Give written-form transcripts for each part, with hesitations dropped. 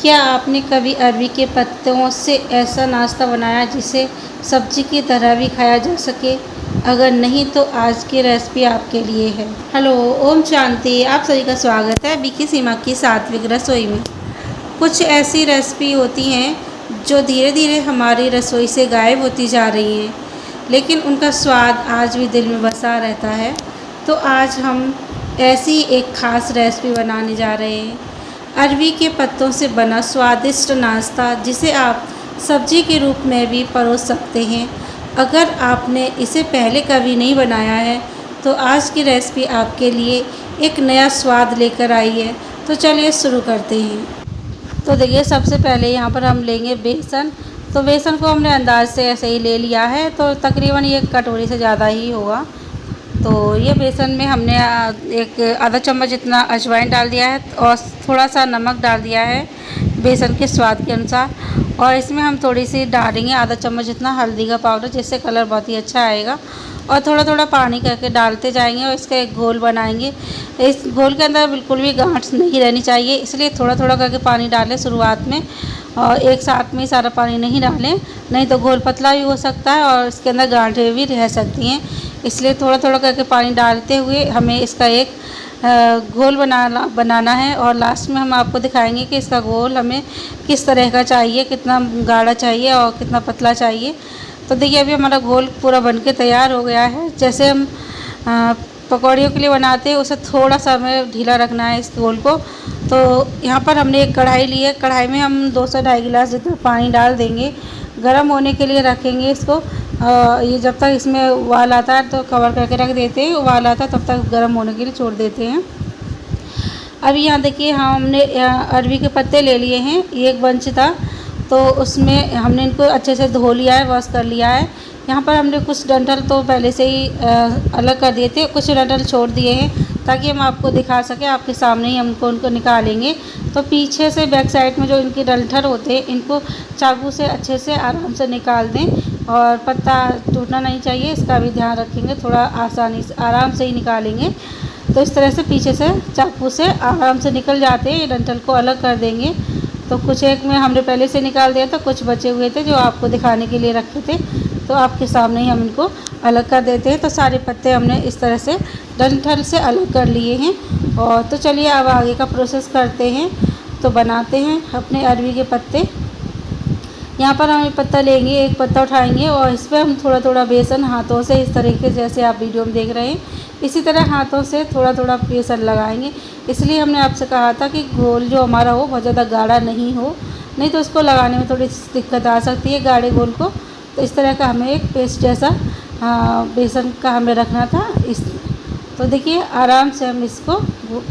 क्या आपने कभी अरबी के पत्तों से ऐसा नाश्ता बनाया जिसे सब्जी की तरह भी खाया जा सके? अगर नहीं तो आज की रेसिपी आपके लिए है। हेलो, ओम शांति। आप सभी का स्वागत है बीकी सीमा की सात्विक रसोई में। कुछ ऐसी रेसिपी होती हैं जो धीरे धीरे हमारी रसोई से गायब होती जा रही हैं, लेकिन उनका स्वाद आज भी दिल में बसा रहता है। तो आज हम ऐसी एक ख़ास रेसिपी बनाने जा रहे हैं, अरबी के पत्तों से बना स्वादिष्ट नाश्ता जिसे आप सब्जी के रूप में भी परोस सकते हैं। अगर आपने इसे पहले कभी नहीं बनाया है तो आज की रेसिपी आपके लिए एक नया स्वाद लेकर आई है। तो चलिए शुरू करते हैं। तो देखिए, सबसे पहले यहाँ पर हम लेंगे बेसन। तो बेसन को हमने अंदाज से ऐसे ही ले लिया है, तो तकरीबन ये कटोरी से ज़्यादा ही होगा। तो ये बेसन में हमने एक आधा चम्मच जितना अजवाइन डाल दिया है और थोड़ा सा नमक डाल दिया है बेसन के स्वाद के अनुसार। और इसमें हम थोड़ी सी डालेंगे आधा चम्मच जितना हल्दी का पाउडर, जिससे कलर बहुत ही अच्छा आएगा। और थोड़ा थोड़ा पानी करके डालते जाएंगे और इसका एक घोल बनाएंगे। इस घोल के अंदर बिल्कुल भी गांठ नहीं रहनी चाहिए, इसलिए थोड़ा थोड़ा करके पानी डालें शुरुआत में, और एक साथ में सारा पानी नहीं डालें, नहीं तो घोल पतला भी हो सकता है और इसके अंदर गांठें भी रह सकती हैं। इसलिए थोड़ा थोड़ा करके पानी डालते हुए हमें इसका एक घोल बनाना है। और लास्ट में हम आपको दिखाएंगे कि इसका घोल हमें किस तरह का चाहिए, कितना गाढ़ा चाहिए और कितना पतला चाहिए। तो देखिए, अभी हमारा घोल पूरा बनके तैयार हो गया है। जैसे हम पकौड़ियों के लिए बनाते हैं, उसे थोड़ा सा हमें ढीला रखना है इस घोल को। तो यहाँ पर हमने एक कढ़ाई ली है। कढ़ाई में हम 2 से ढाई गिलास जितना पानी डाल देंगे, गर्म होने के लिए रखेंगे इसको। ये जब तक इसमें उबाल आता है तो कवर करके रख देते हैं, उबाल आता है तब तक गर्म होने के लिए छोड़ देते हैं। अभी यहाँ देखिए, हमने अरबी के पत्ते ले लिए हैं, ये एक बंच था, तो उसमें हमने इनको अच्छे से धो लिया है, वॉश कर लिया है। यहाँ पर हमने कुछ डंठल तो पहले से ही अलग कर दिए थे, कुछ डंठल छोड़ दिए हैं ताकि हम आपको दिखा सकें। आपके सामने ही हमको उनको निकालेंगे। तो पीछे से बैक साइड में जो इनके डंठल होते हैं, इनको चाकू से अच्छे से आराम से निकाल दें। और पत्ता टूटना नहीं चाहिए, इसका भी ध्यान रखेंगे, थोड़ा आसानी से आराम से ही निकालेंगे। तो इस तरह से पीछे से चाकू से आराम से निकल जाते हैं। ये डंठल को अलग कर देंगे। तो कुछ एक में हमने पहले से निकाल दिया था, कुछ बचे हुए थे जो आपको दिखाने के लिए रखे थे, तो आपके सामने ही हम इनको अलग कर देते हैं। तो सारे पत्ते हमने इस तरह से डंठल से अलग कर लिए हैं। और तो चलिए अब आगे का प्रोसेस करते हैं। तो बनाते हैं अपने अरबी के पत्ते। यहाँ पर हम एक पत्ता लेंगे, एक पत्ता उठाएंगे और इस पर हम थोड़ा थोड़ा बेसन हाथों से, इस तरीके जैसे आप वीडियो में देख रहे हैं, इसी तरह हाथों से थोड़ा थोड़ा बेसन लगाएंगे। इसलिए हमने आपसे कहा था कि घोल जो हमारा हो बहुत ज़्यादा गाढ़ा नहीं हो, नहीं तो उसको लगाने में थोड़ी दिक्कत आ सकती है गाढ़े घोल को। तो इस तरह का हमें एक पेस्ट जैसा बेसन का हमें रखना था। तो देखिए, आराम से हम इसको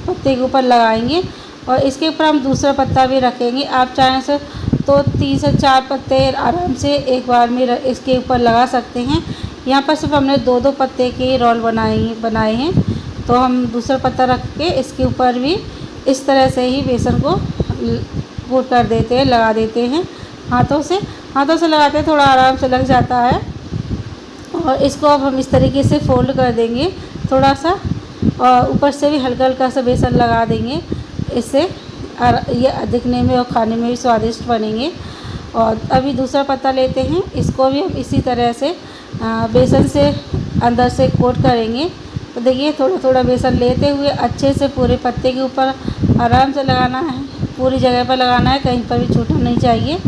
पत्ते के ऊपर लगाएंगे और इसके ऊपर हम दूसरा पत्ता भी रखेंगे। आप चाहें तो 3 से 4 पत्ते आराम से एक बार में इसके ऊपर लगा सकते हैं। यहाँ पर सिर्फ हमने 2-2 पत्ते के रोल बनाए हैं। तो हम दूसरा पत्ता रख के इसके ऊपर भी इस तरह से ही बेसन को कोट कर देते हैं, लगा देते हैं हाथों से लगाते हैं, थोड़ा आराम से लग जाता है। और इसको अब हम इस तरीके से फोल्ड कर देंगे थोड़ा सा, और ऊपर से भी हल्का हल्का सा बेसन लगा देंगे। इससे ये दिखने में और खाने में भी स्वादिष्ट बनेंगे। और अभी दूसरा पत्ता लेते हैं, इसको भी हम इसी तरह से बेसन से अंदर से कोट करेंगे। तो देखिए, थोड़ा थोड़ा बेसन लेते हुए अच्छे से पूरे पत्ते के ऊपर आराम से लगाना है, पूरी जगह पर लगाना है, कहीं पर भी छूटना नहीं चाहिए,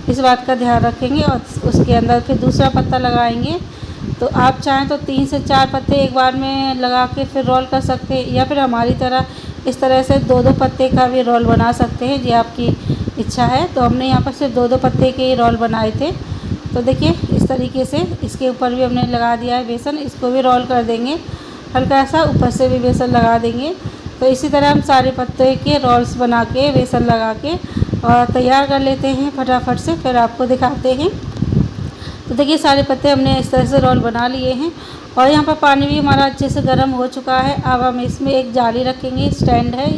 इस बात का ध्यान रखेंगे। और उसके अंदर फिर दूसरा पत्ता लगाएंगे। तो आप चाहें तो 3 से 4 पत्ते एक बार में लगा के फिर रोल कर सकते हैं, या फिर हमारी तरह इस तरह से 2-2 पत्ते का भी रोल बना सकते हैं, ये आपकी इच्छा है। तो हमने यहाँ पर सिर्फ 2-2 पत्ते के ही रोल बनाए थे। तो देखिए, इस तरीके से इसके ऊपर भी हमने लगा दिया है बेसन, इसको भी रोल कर देंगे, हल्का सा ऊपर से भी बेसन लगा देंगे। तो इसी तरह हम सारे पत्ते के रोल्स बना के बेसन लगा के और तैयार कर लेते हैं फटाफट से, फिर आपको दिखाते हैं। तो देखिए, सारे पत्ते हमने इस तरह से रोल बना लिए हैं। और यहाँ पर पानी भी हमारा अच्छे से गर्म हो चुका है। अब हम इसमें एक जाली रखेंगे, स्टैंड है।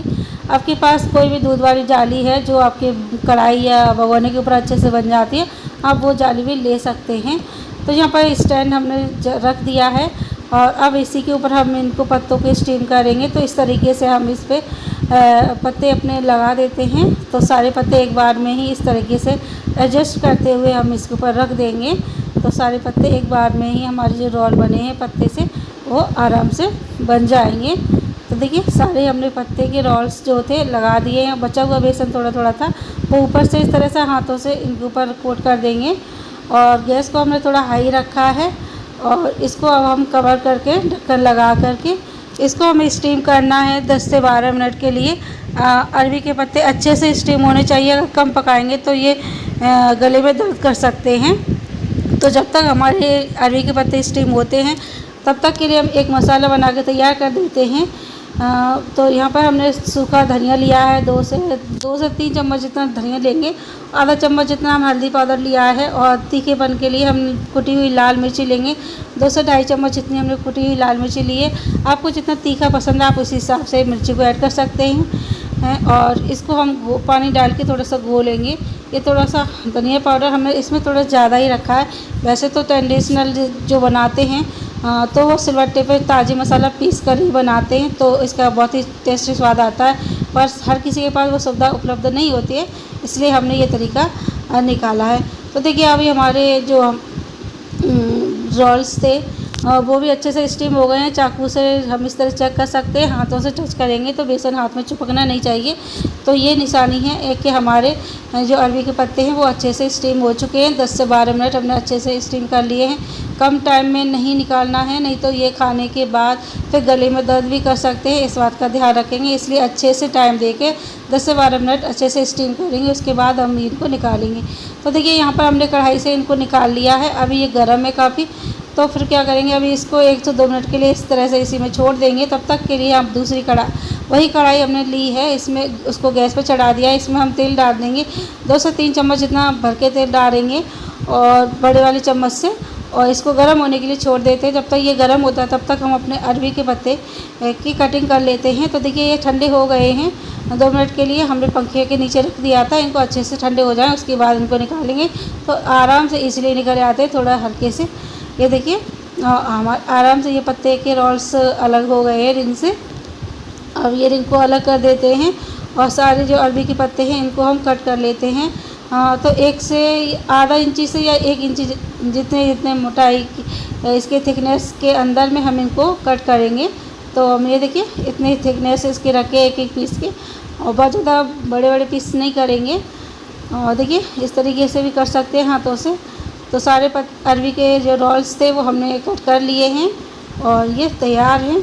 आपके पास कोई भी दूध वाली जाली है जो आपके कढ़ाई या भगोने के ऊपर अच्छे से बन जाती है, आप वो जाली भी ले सकते हैं। तो यहाँ पर स्टैंड हमने रख दिया है और अब इसी के ऊपर हम इनको पत्तों को स्टीम करेंगे। तो इस तरीके से हम इस पर पत्ते अपने लगा देते हैं। तो सारे पत्ते एक बार में ही इस तरीके से एडजस्ट करते हुए हम इसके ऊपर रख देंगे। तो सारे पत्ते एक बार में ही हमारे जो रोल बने हैं पत्ते से वो आराम से बन जाएंगे। तो देखिए सारे हमने पत्ते के रोल्स जो थे लगा दिए हैं। बचा हुआ बेसन थोड़ा थोड़ा था वो ऊपर से इस तरह से हाथों से इनके ऊपर कोट कर देंगे। और गैस को हमने थोड़ा हाई रखा है और इसको अब हम कवर करके ढक्कन लगा करके इसको हमें स्टीम करना है 10 से 12 मिनट के लिए। अरवी के पत्ते अच्छे से स्टीम होने चाहिए, अगर कम पकाएंगे तो ये गले में दर्द कर सकते हैं। तो जब तक हमारे अरवी के पत्ते स्टीम होते हैं तब तक के लिए हम एक मसाला बना के तैयार कर देते हैं। तो यहाँ पर हमने सूखा धनिया लिया है, 2 से 3 चम्मच जितना धनिया लेंगे। आधा चम्मच जितना हम हल्दी पाउडर लिया है और तीखेपन के लिए हम कुटी हुई लाल मिर्ची लेंगे। 2 से 2.5 चम्मच जितनी हमने कुटी हुई लाल मिर्ची ली है। आपको जितना तीखा पसंद है आप उसी हिसाब से मिर्ची को ऐड कर सकते हैं। और इसको हम पानी डाल के थोड़ा सा घोलेंगे। ये थोड़ा सा धनिया पाउडर हमने इसमें थोड़ा ज़्यादा ही रखा है। वैसे तो ट्रेडिशनल जो बनाते हैं तो वो सिलबट्टे पे ताज़ी मसाला पीस कर ही बनाते हैं, तो इसका बहुत ही टेस्टी स्वाद आता है। पर हर किसी के पास वो सुविधा उपलब्ध नहीं होती है, इसलिए हमने ये तरीका निकाला है। तो देखिए अभी हमारे जो रोल्स थे वो भी अच्छे से स्टीम हो गए हैं। चाकू से हम इस तरह चेक कर सकते हैं, हाथों से टच करेंगे तो बेसन हाथ में चिपकना नहीं चाहिए। तो ये निशानी है कि हमारे जो अरवी के पत्ते हैं वो अच्छे से स्टीम हो चुके हैं। 10 से 12 मिनट हमने अच्छे से स्टीम कर लिए हैं। कम टाइम में नहीं निकालना है, नहीं तो ये खाने के बाद फिर गले में दर्द भी कर सकते हैं। इस बात का ध्यान रखेंगे, इसलिए अच्छे से टाइम देके 10 से 12 मिनट अच्छे से स्टीम करेंगे, उसके बाद हम इनको निकालेंगे। तो देखिए यहाँ पर हमने कढ़ाई से इनको निकाल लिया है। अभी ये गर्म है काफ़ी, तो फिर क्या करेंगे, अभी इसको 1 से 2 मिनट के लिए इस तरह से इसी में छोड़ देंगे। तब तक के लिए हम दूसरी वही कढ़ाई हमने ली है, इसमें उसको गैस पर चढ़ा दिया है। इसमें हम तेल डाल देंगे, 2 से 3 चम्मच जितना भर के तेल डालेंगे और बड़े वाले चम्मच से, और इसको गर्म होने के लिए छोड़ देते हैं। जब तक ये गर्म होता है तब तक हम अपने अरवी के पत्ते की कटिंग कर लेते हैं। तो देखिए ये ठंडे हो गए हैं। 2 मिनट के लिए हमने पंखे के नीचे रख दिया था, इनको अच्छे से ठंडे हो जाएं, उसके बाद इनको निकालेंगे तो आराम से इसलिए निकल आते हैं, थोड़ा हल्के से। ये देखिए हमारे आराम से ये पत्ते के रोल्स अलग हो गए हैं रिंग से। अब ये रिंग को अलग कर देते हैं और सारे जो अरवी के पत्ते हैं इनको हम कट कर लेते हैं। तो 1 से आधा इंची से या 1 इंची जितने मोटाई इसके थिकनेस के अंदर में हम इनको कट करेंगे। तो हम ये देखिए इतने थिकनेस इसके रखे एक पीस के, और बहुत ज़्यादा बड़े बड़े पीस नहीं करेंगे। और देखिए इस तरीके से भी कर सकते हैं हाथों से। तो सारे अरवी के जो रोल्स थे वो हमने कट कर लिए हैं और ये तैयार हैं।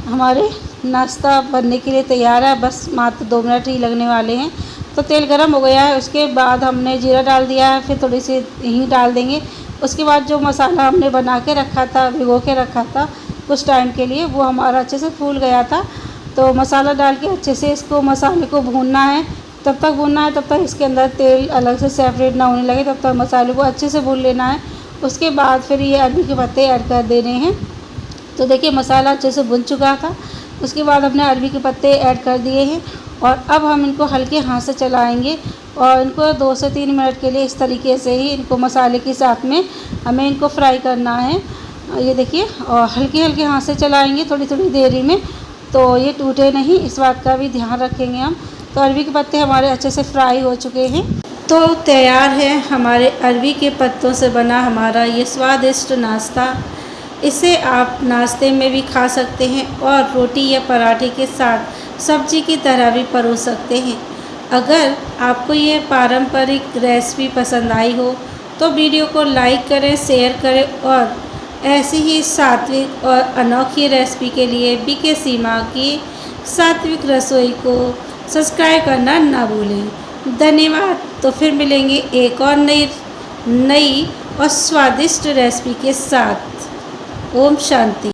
हमारे नाश्ता बनने के लिए तैयार है, बस मात्र 2 मिनट ही लगने वाले हैं। तो तेल गरम हो गया है, उसके बाद हमने जीरा डाल दिया है, फिर थोड़ी सी हींग डाल देंगे। उसके बाद जो मसाला हमने बना के रखा था, भिगो के रखा था कुछ टाइम के लिए, वो हमारा अच्छे से फूल गया था। तो मसाला डाल के अच्छे से इसको मसाले को भूनना है, तब तक भूनना है तब तक इसके अंदर तेल अलग से सेपरेट ना होने लगे, तब तक मसाले को अच्छे से भून लेना है। उसके बाद फिर ये अरवी के पत्ते ऐड कर देने हैं। तो देखिए मसाला अच्छे से भुन चुका था, उसके बाद हमने अरवी के पत्ते ऐड कर दिए हैं और अब हम इनको हल्के हाथ से चलाएंगे और इनको 2 से 3 मिनट के लिए इस तरीके से ही इनको मसाले के साथ में हमें इनको फ्राई करना है। ये देखिए, और हल्के हल्के हाथ से चलाएंगे थोड़ी थोड़ी देरी में, तो ये टूटे नहीं, इस बात का भी ध्यान रखेंगे हम। तो अरवी के पत्ते हमारे अच्छे से फ्राई हो चुके हैं। तो तैयार है हमारे अरवी के पत्तों से बना हमारा ये स्वादिष्ट नाश्ता। इसे आप नाश्ते में भी खा सकते हैं और रोटी या पराठे के साथ सब्जी की तरह भी परोस सकते हैं। अगर आपको ये पारंपरिक रेसिपी पसंद आई हो तो वीडियो को लाइक करें, शेयर करें और ऐसी ही सात्विक और अनोखी रेसिपी के लिए बीके सीमा की सात्विक रसोई को सब्सक्राइब करना ना भूलें। धन्यवाद। तो फिर मिलेंगे एक और नई और स्वादिष्ट रेसिपी के साथ। ओम शांति।